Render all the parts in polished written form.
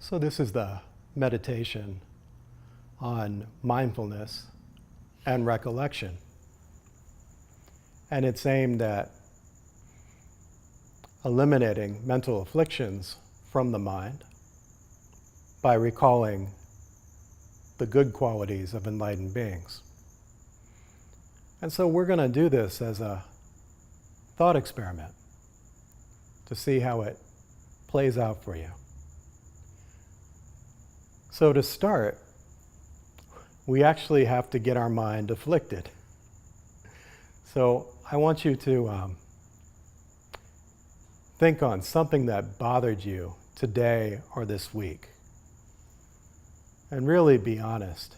So this is the meditation on mindfulness and recollection. And it's aimed at eliminating mental afflictions from the mind by recalling the good qualities of enlightened beings. And so we're going to do this as a thought experiment to see how it plays out for you. So to start, we actually have to get our mind afflicted. So I want you to think on something that bothered you today or this week. And really be honest.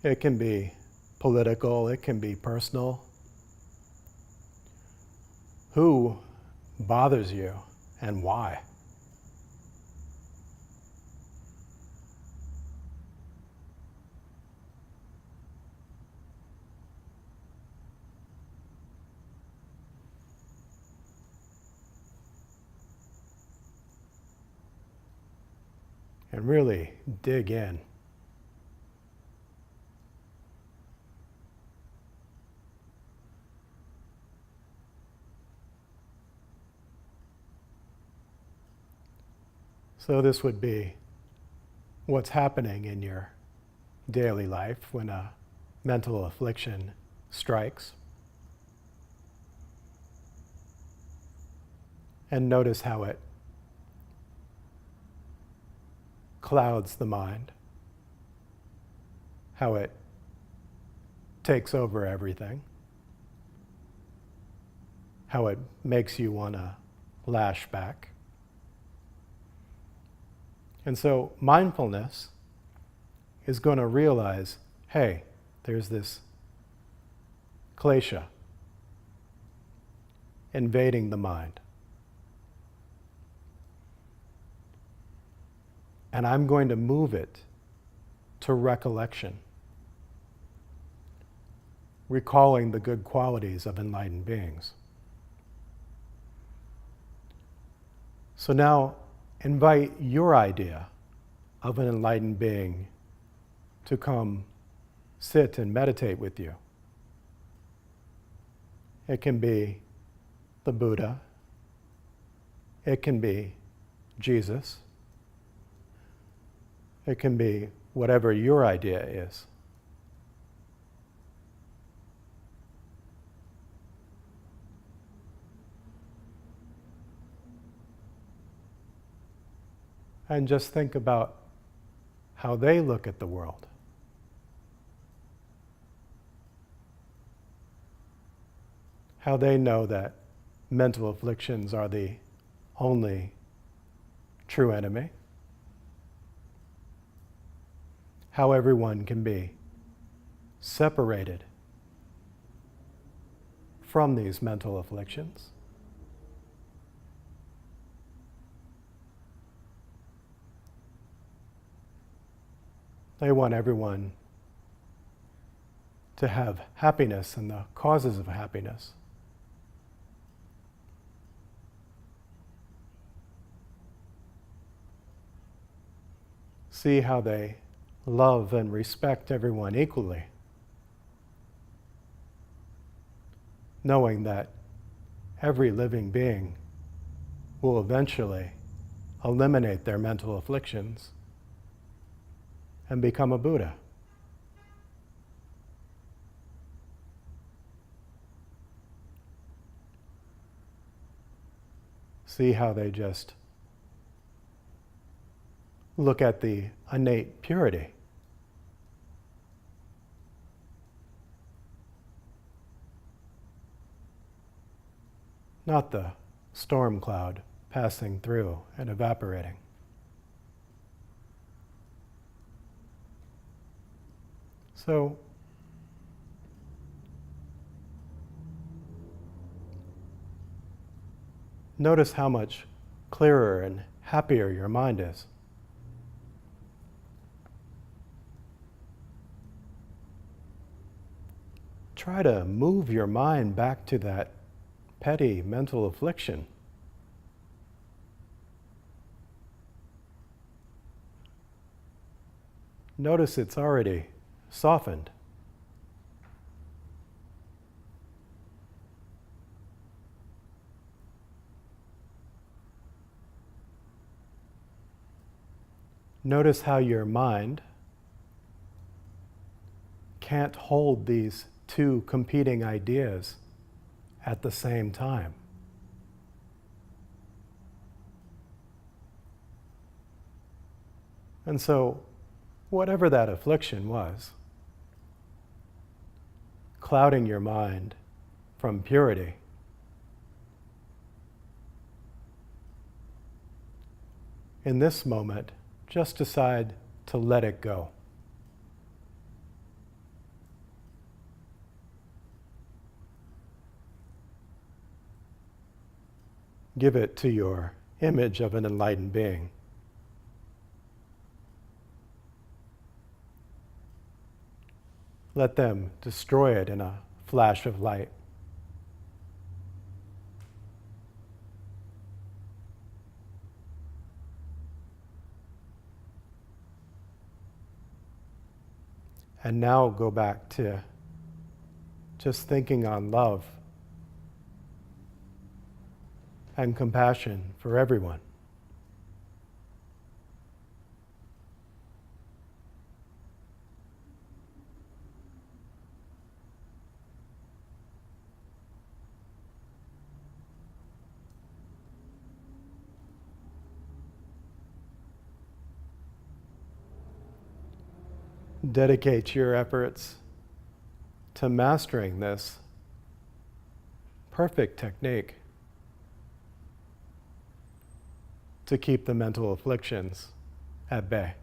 It can be political, it can be personal. Who bothers you and why? And really dig in. So this would be what's happening in your daily life when a mental affliction strikes. And notice how it clouds the mind, how it takes over everything, how it makes you want to lash back. And so mindfulness is going to realize, hey, there's this klesha invading the mind. And I'm going to move it to recollection, recalling the good qualities of enlightened beings. So now invite your idea of an enlightened being to come sit and meditate with you. It can be the Buddha. It can be Jesus. It can be whatever your idea is. And just think about how they look at the world. How they know that mental afflictions are the only true enemy. How everyone can be separated from these mental afflictions. They want everyone to have happiness and the causes of happiness. See how they love and respect everyone equally, knowing that every living being will eventually eliminate their mental afflictions and become a Buddha. See how they just look at the innate purity. Not the storm cloud passing through and evaporating. So, notice how much clearer and happier your mind is. Try to move your mind back to that petty mental affliction. notice it's already softened. Notice how your mind can't hold these two competing ideas at the same time. And so, whatever that affliction was, clouding your mind from purity, in this moment, just decide to let it go. Give it to your image of an enlightened being. Let them destroy it in a flash of light. And now go back to just thinking on love and compassion for everyone. Dedicate your efforts to mastering this perfect technique to keep the mental afflictions at bay.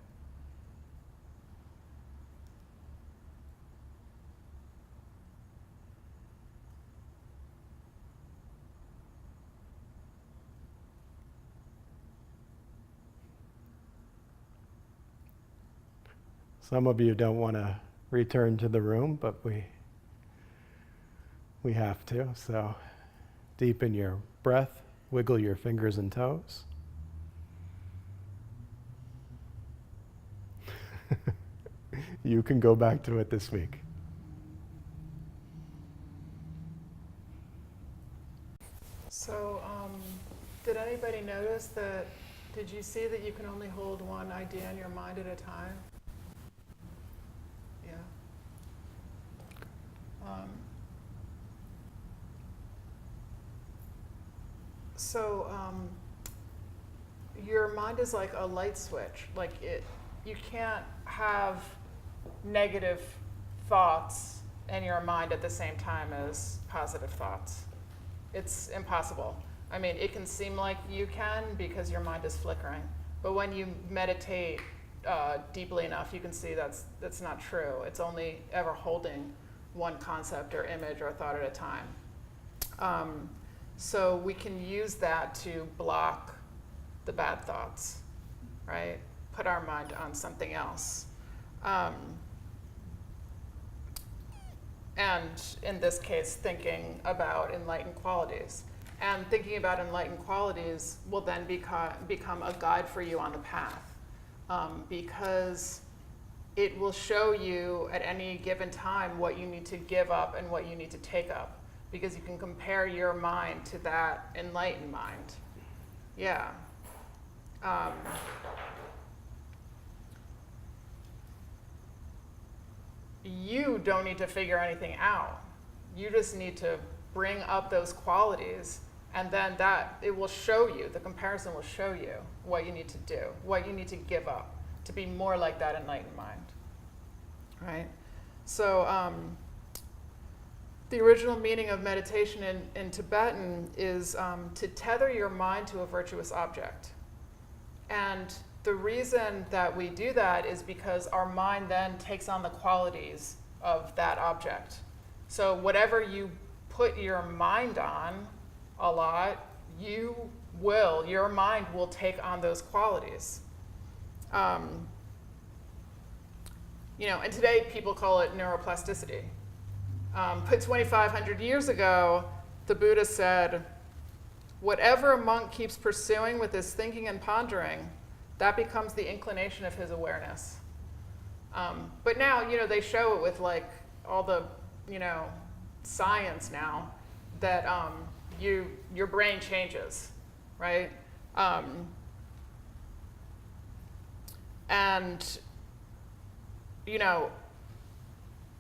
Some of you don't want to return to the room, but we have to. So deepen your breath, wiggle your fingers and toes. You can go back to it this week. So, did anybody notice that, did you see that you can only hold one idea in your mind at a time? Yeah. Your mind is like a light switch. You can't have negative thoughts in your mind at the same time as positive thoughts. It's impossible. I mean, it can seem like you can because your mind is flickering. But when you meditate deeply enough, you can see that's not true. It's only ever holding one concept or image or thought at a time. So we can use that to block the bad thoughts, right? Put our mind on something else. And in this case, thinking about enlightened qualities. And thinking about enlightened qualities will then become a guide for you on the path. Because it will show you at any given time what you need to give up and what you need to take up. Because you can compare your mind to that enlightened mind. Yeah. You don't need to figure anything out. You just need to bring up those qualities, and then it will show you, the comparison will show you what you need to do, what you need to give up to be more like that enlightened mind, right? So the original meaning of meditation in Tibetan is to tether your mind to a virtuous object. And the reason that we do that is because our mind then takes on the qualities of that object. So whatever you put your mind on a lot, your mind will take on those qualities. And today people call it neuroplasticity. But 2,500 years ago, the Buddha said, whatever a monk keeps pursuing with his thinking and pondering, that becomes the inclination of his awareness. But now, they show it with like all the, science now that your brain changes, right? And,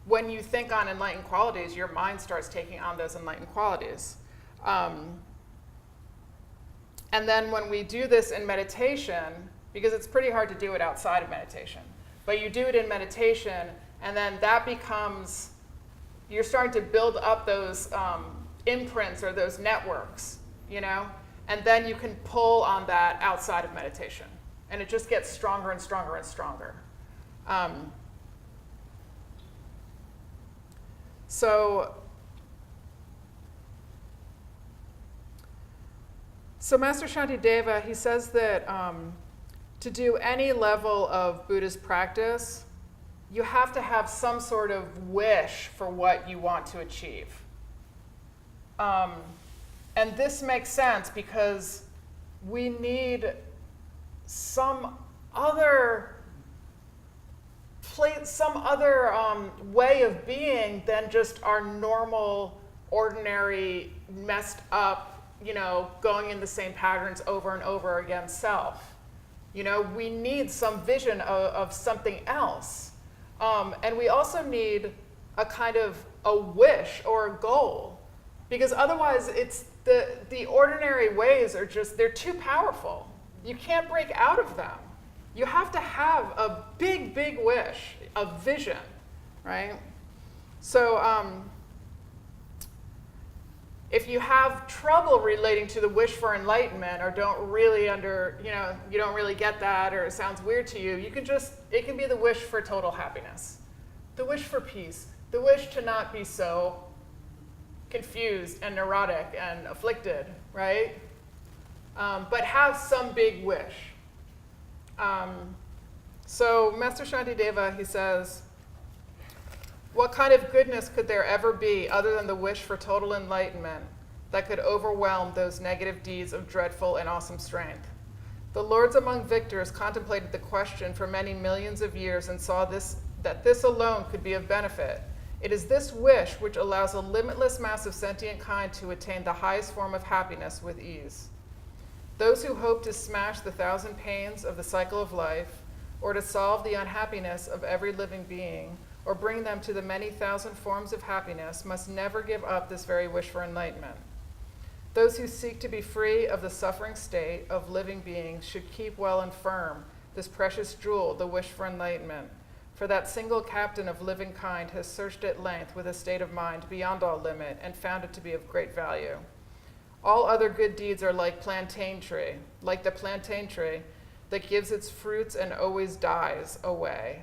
when you think on enlightened qualities, your mind starts taking on those enlightened qualities. And then when we do this in meditation, because it's pretty hard to do it outside of meditation, but you do it in meditation, and then that becomes, you're starting to build up those imprints or those networks, and then you can pull on that outside of meditation. And it just gets stronger and stronger and stronger. So Master Shantideva, he says that to do any level of Buddhist practice, you have to have some sort of wish for what you want to achieve. And this makes sense because we need some other way of being than just our normal, ordinary, messed up, going in the same patterns over and over again self. We need some vision of something else. And we also need a kind of a wish or a goal, because otherwise it's the ordinary ways are just, they're too powerful. You can't break out of them. You have to have a big, big wish, a vision, right? So if you have trouble relating to the wish for enlightenment, or don't really you don't really get that, or it sounds weird to you, it can be the wish for total happiness, the wish for peace, the wish to not be so confused and neurotic and afflicted, right? But have some big wish. So Master Shantideva, he says, what kind of goodness could there ever be other than the wish for total enlightenment that could overwhelm those negative deeds of dreadful and awesome strength? The lords among victors contemplated the question for many millions of years and saw that this alone could be of benefit. It is this wish which allows a limitless mass of sentient kind to attain the highest form of happiness with ease. Those who hope to smash the 1,000 pains of the cycle of life, or to solve the unhappiness of every living being, or bring them to the many thousand forms of happiness, must never give up this very wish for enlightenment. Those who seek to be free of the suffering state of living beings should keep well and firm this precious jewel, the wish for enlightenment. For that single captain of living kind has searched at length with a state of mind beyond all limit and found it to be of great value. All other good deeds are like the plantain tree that gives its fruits and always dies away.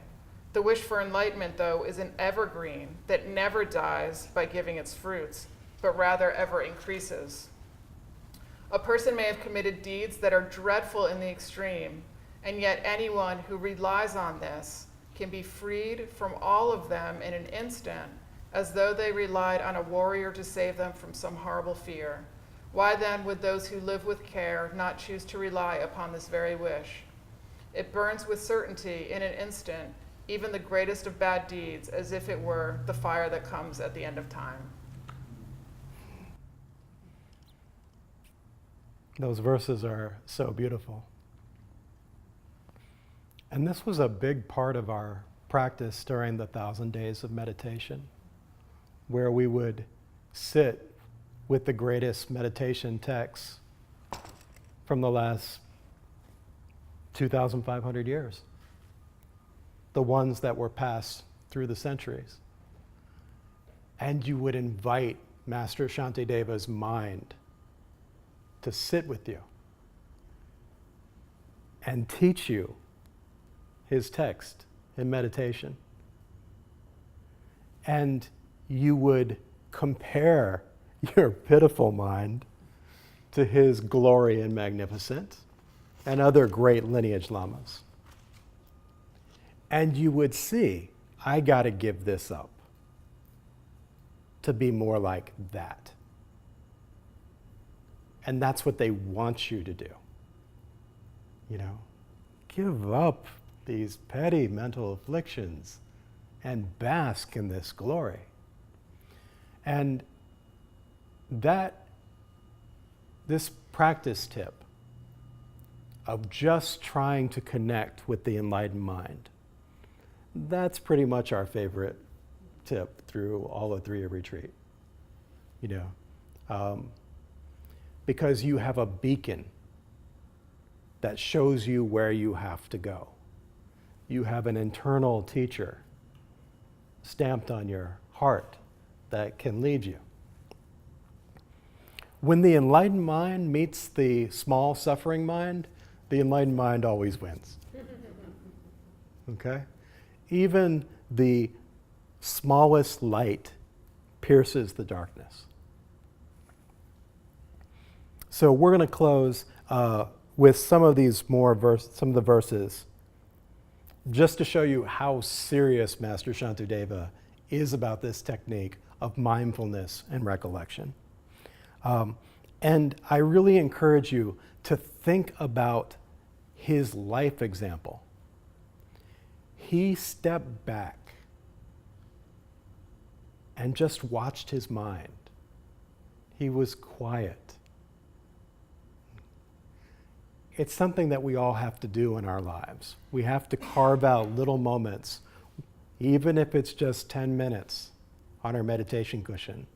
The wish for enlightenment, though, is an evergreen that never dies by giving its fruits, but rather ever increases. A person may have committed deeds that are dreadful in the extreme, and yet anyone who relies on this can be freed from all of them in an instant, as though they relied on a warrior to save them from some horrible fear. Why then would those who live with care not choose to rely upon this very wish? It burns with certainty in an instant, even the greatest of bad deeds, as if it were the fire that comes at the end of time. Those verses are so beautiful. And this was a big part of our practice during the 1,000 days of meditation, where we would sit with the greatest meditation texts from the last 2,500 years, the ones that were passed through the centuries. And you would invite Master Shantideva's mind to sit with you and teach you his text in meditation. And you would compare your pitiful mind to his glory and magnificence and other great lineage lamas. And you would see, I got to give this up to be more like that. And that's what they want you to do. Give up these petty mental afflictions and bask in this glory. And this practice tip of just trying to connect with the enlightened mind, that's pretty much our favorite tip through all of 3 retreat. Because you have a beacon that shows you where you have to go. You have an internal teacher stamped on your heart that can lead you. When the enlightened mind meets the small suffering mind, the enlightened mind always wins. Okay? Even the smallest light pierces the darkness. So we're going to close with some of the verses, just to show you how serious Master Shantideva is about this technique of mindfulness and recollection. And I really encourage you to think about his life example. He stepped back and just watched his mind. He was quiet. It's something that we all have to do in our lives. We have to carve out little moments, even if it's just 10 minutes on our meditation cushion,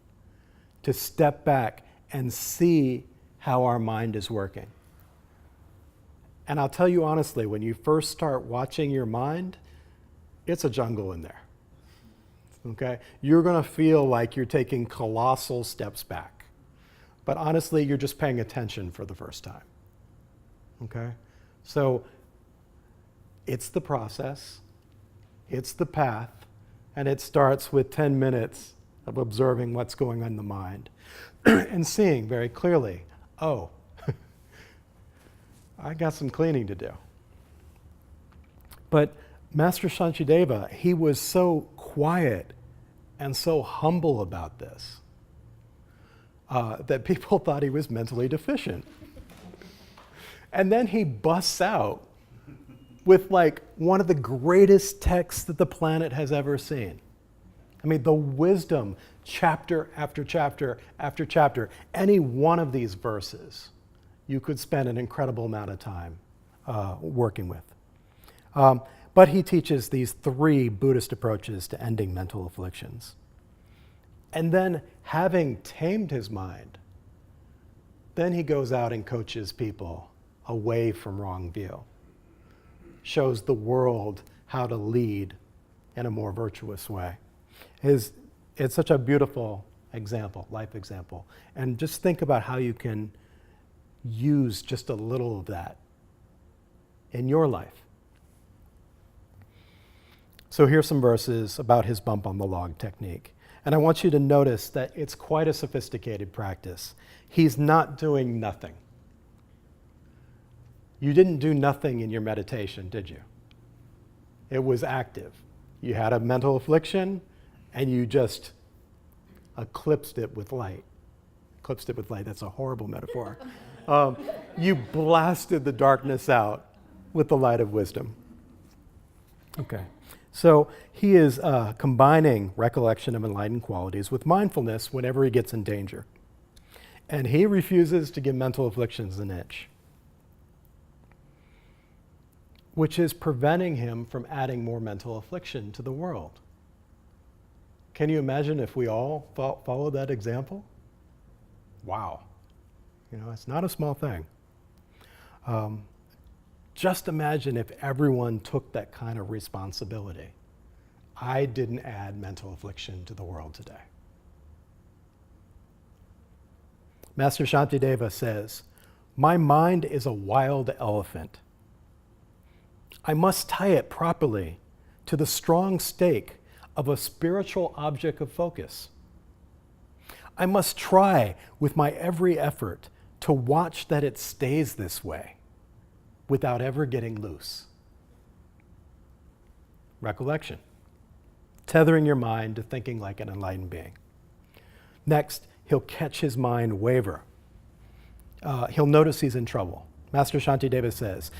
to step back and see how our mind is working. And I'll tell you honestly, when you first start watching your mind, it's a jungle in there. Okay? You're going to feel like you're taking colossal steps back. But honestly, you're just paying attention for the first time. Okay? So it's the process, it's the path, and it starts with 10 minutes of observing what's going on in the mind and seeing very clearly, oh, I got some cleaning to do. But Master Shantideva, he was so quiet and so humble about this that people thought he was mentally deficient. And then he busts out with like one of the greatest texts that the planet has ever seen. I mean, the wisdom, chapter after chapter after chapter, any one of these verses, you could spend an incredible amount of time working with. But he teaches these 3 Buddhist approaches to ending mental afflictions. And then, having tamed his mind, then he goes out and coaches people away from wrong view, shows the world how to lead in a more virtuous way. It's such a beautiful example, life example. And just think about how you can use just a little of that in your life. So here's some verses about his bump on the log technique. And I want you to notice that it's quite a sophisticated practice. He's not doing nothing. You didn't do nothing in your meditation, did you? It was active. You had a mental affliction, and you just eclipsed it with light. Eclipsed it with light, that's a horrible metaphor. You blasted the darkness out with the light of wisdom. Okay, so he is combining recollection of enlightened qualities with mindfulness whenever he gets in danger. And he refuses to give mental afflictions an inch, which is preventing him from adding more mental affliction to the world. Can you imagine if we all followed that example? Wow. It's not a small thing. Just imagine if everyone took that kind of responsibility. I didn't add mental affliction to the world today. Master Shantideva says, "My mind is a wild elephant. I must tie it properly to the strong stake of a spiritual object of focus. I must try with my every effort to watch that it stays this way without ever getting loose." Recollection. Tethering your mind to thinking like an enlightened being. Next, he'll catch his mind waver. He'll notice he's in trouble. Master Shantideva says,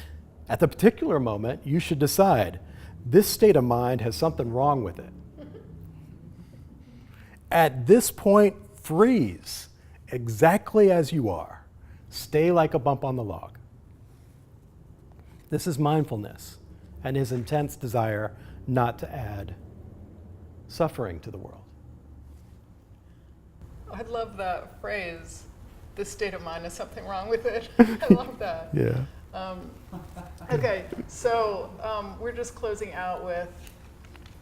At the particular moment, you should decide, this state of mind has something wrong with it. At this point, freeze, exactly as you are. Stay like a bump on the log. This is mindfulness and his intense desire not to add suffering to the world. I love that phrase, this state of mind is something wrong with it. I love that. Yeah. Okay, so we're just closing out with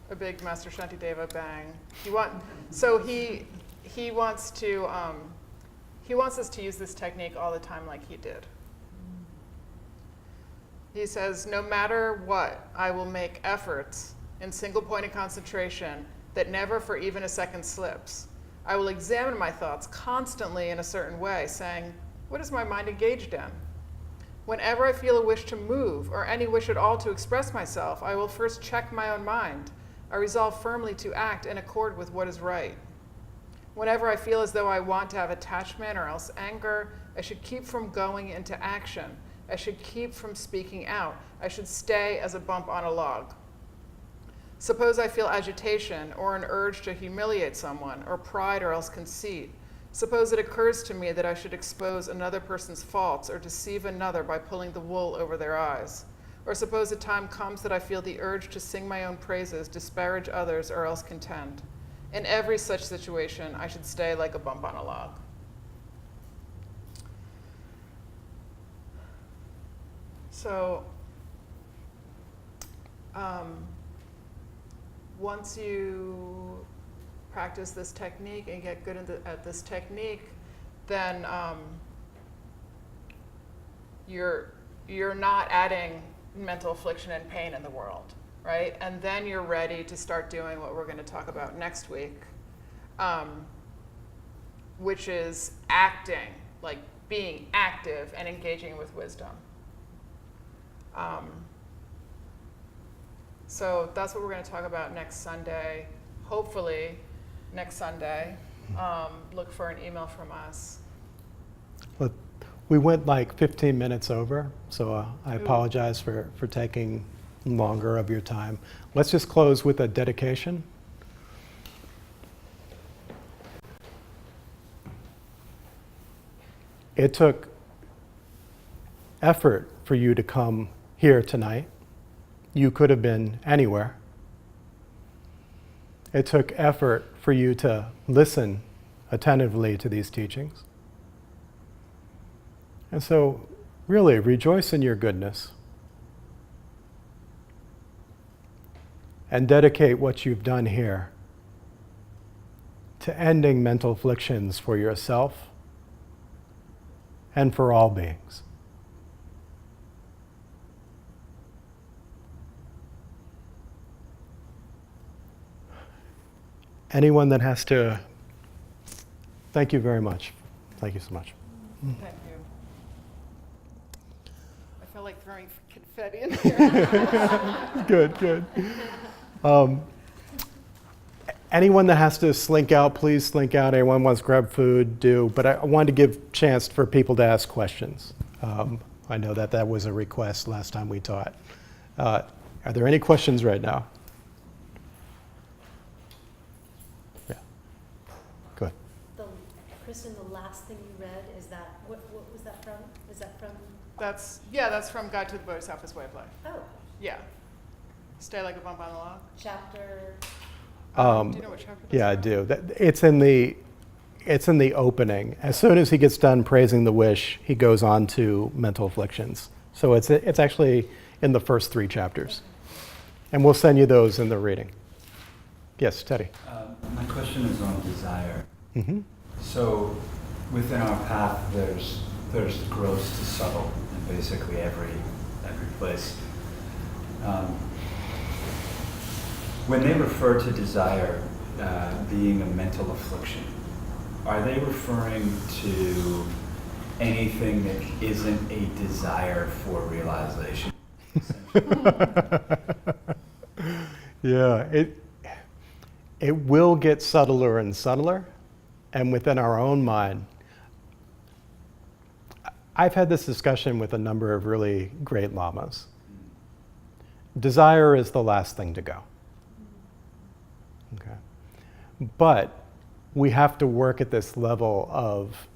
a big Master Shantideva bang. He wants us to use this technique all the time like he did. He says, no matter what, I will make efforts in single-pointed concentration that never for even a second slips. I will examine my thoughts constantly in a certain way, saying, what is my mind engaged in? Whenever I feel a wish to move, or any wish at all to express myself, I will first check my own mind. I resolve firmly to act in accord with what is right. Whenever I feel as though I want to have attachment or else anger, I should keep from going into action. I should keep from speaking out. I should stay as a bump on a log. Suppose I feel agitation or an urge to humiliate someone, or pride or else conceit. Suppose it occurs to me that I should expose another person's faults or deceive another by pulling the wool over their eyes. Or suppose a time comes that I feel the urge to sing my own praises, disparage others, or else contend. In every such situation, I should stay like a bump on a log. So, once you practice this technique and get good at this technique, then you're not adding mental affliction and pain in the world, right? And then you're ready to start doing what we're going to talk about next week, which is acting, like being active and engaging with wisdom. So that's what we're going to talk about next Sunday. Hopefully, next Sunday. Look for an email from us. But we went like 15 minutes over, so I apologize for taking longer of your time. Let's just close with a dedication. It took effort for you to come here tonight. You could have been anywhere. It took effort for you to listen attentively to these teachings. And so, really, rejoice in your goodness. And dedicate what you've done here to ending mental afflictions for yourself and for all beings. Anyone that has to, thank you very much. Thank you so much. Thank you. I feel like throwing confetti in here. Good. Anyone that has to slink out, please slink out. Anyone wants to grab food, do. But I wanted to give a chance for people to ask questions. I know that was a request last time we taught. Are there any questions right now? Kristen, the last thing you read, is that, what was that from? Is that from? That's from Guide to the Bodhisattva's Way of Life. Oh. Yeah. Stay like a bump on the log. Chapter? Do you know what chapter? Yeah, I do. It's in the opening. As soon as he gets done praising the wish, he goes on to mental afflictions. So it's actually in the first 3 chapters. And we'll send you those in the reading. Yes, Teddy. My question is on desire. Mm-hmm. So within our path, there's gross to subtle in basically every place. When they refer to desire being a mental affliction, are they referring to anything that isn't a desire for realization? Yeah, it will get subtler and subtler. And within our own mind, I've had this discussion with a number of really great lamas. Desire is the last thing to go. Okay. But we have to work at this level of,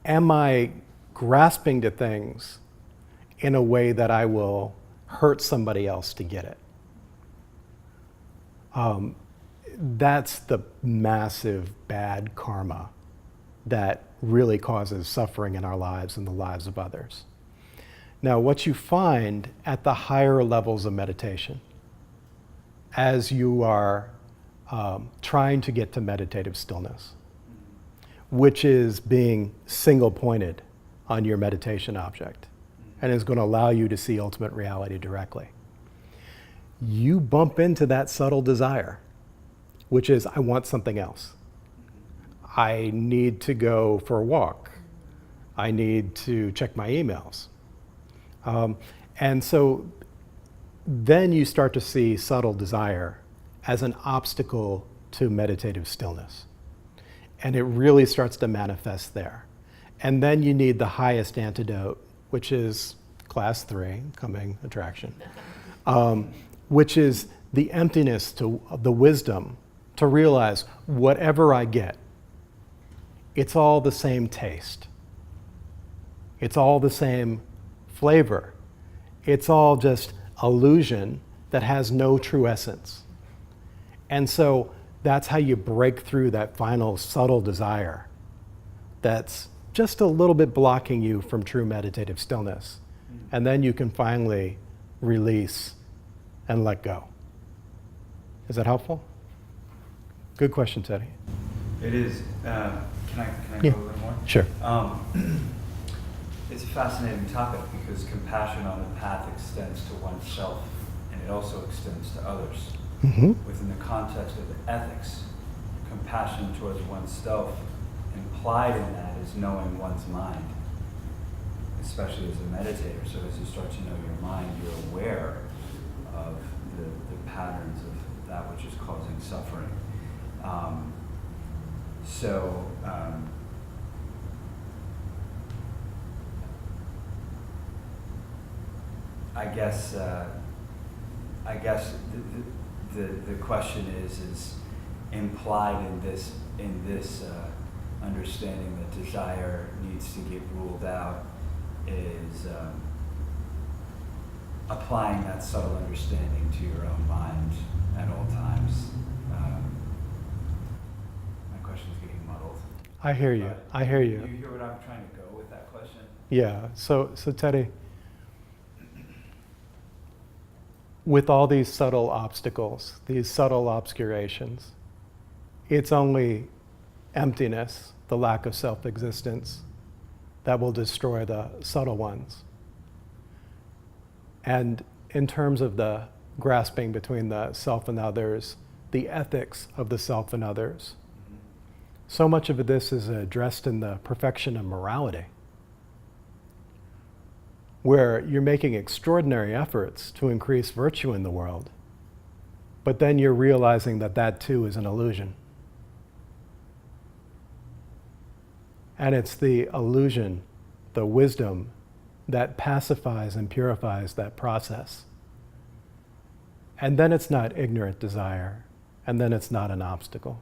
am I grasping to things in a way that I will hurt somebody else to get it? That's the massive bad karma that really causes suffering in our lives and the lives of others. Now, what you find at the higher levels of meditation, as you are trying to get to meditative stillness, which is being single-pointed on your meditation object, and is going to allow you to see ultimate reality directly. You bump into that subtle desire, which is, I want something else. I need to go for a walk. I need to check my emails. And so then you start to see subtle desire as an obstacle to meditative stillness. And it really starts to manifest there. And then you need the highest antidote, which is class 3, coming attraction, which is the emptiness, to the wisdom to realize whatever I get, it's all the same taste. It's all the same flavor. It's all just illusion that has no true essence. And so that's how you break through that final subtle desire that's just a little bit blocking you from true meditative stillness. And then you can finally release and let go. Is that helpful? Good question, Teddy. It is. Can I Yeah. go a little more? Sure. It's a fascinating topic because compassion on the path extends to oneself and it also extends to others. Mm-hmm. Within the context of the ethics, compassion towards oneself, implied in that is knowing one's mind, especially as a meditator. So as you start to know your mind, you're aware of the patterns of that which is causing suffering. I guess the question is implied in this understanding that desire needs to get ruled out is applying that subtle understanding to your own mind at all times. My question is getting muddled. I hear you. I hear you. You hear what I'm trying to go with that question? Yeah. So Teddy, with all these subtle obstacles, these subtle obscurations, it's only emptiness, the lack of self-existence, that will destroy the subtle ones. And in terms of the grasping between the self and others, the ethics of the self and others, so much of this is addressed in the perfection of morality, where you're making extraordinary efforts to increase virtue in the world, but then you're realizing that that too is an illusion. And it's the illusion, the wisdom, that pacifies and purifies that process. And then it's not ignorant desire, and then it's not an obstacle.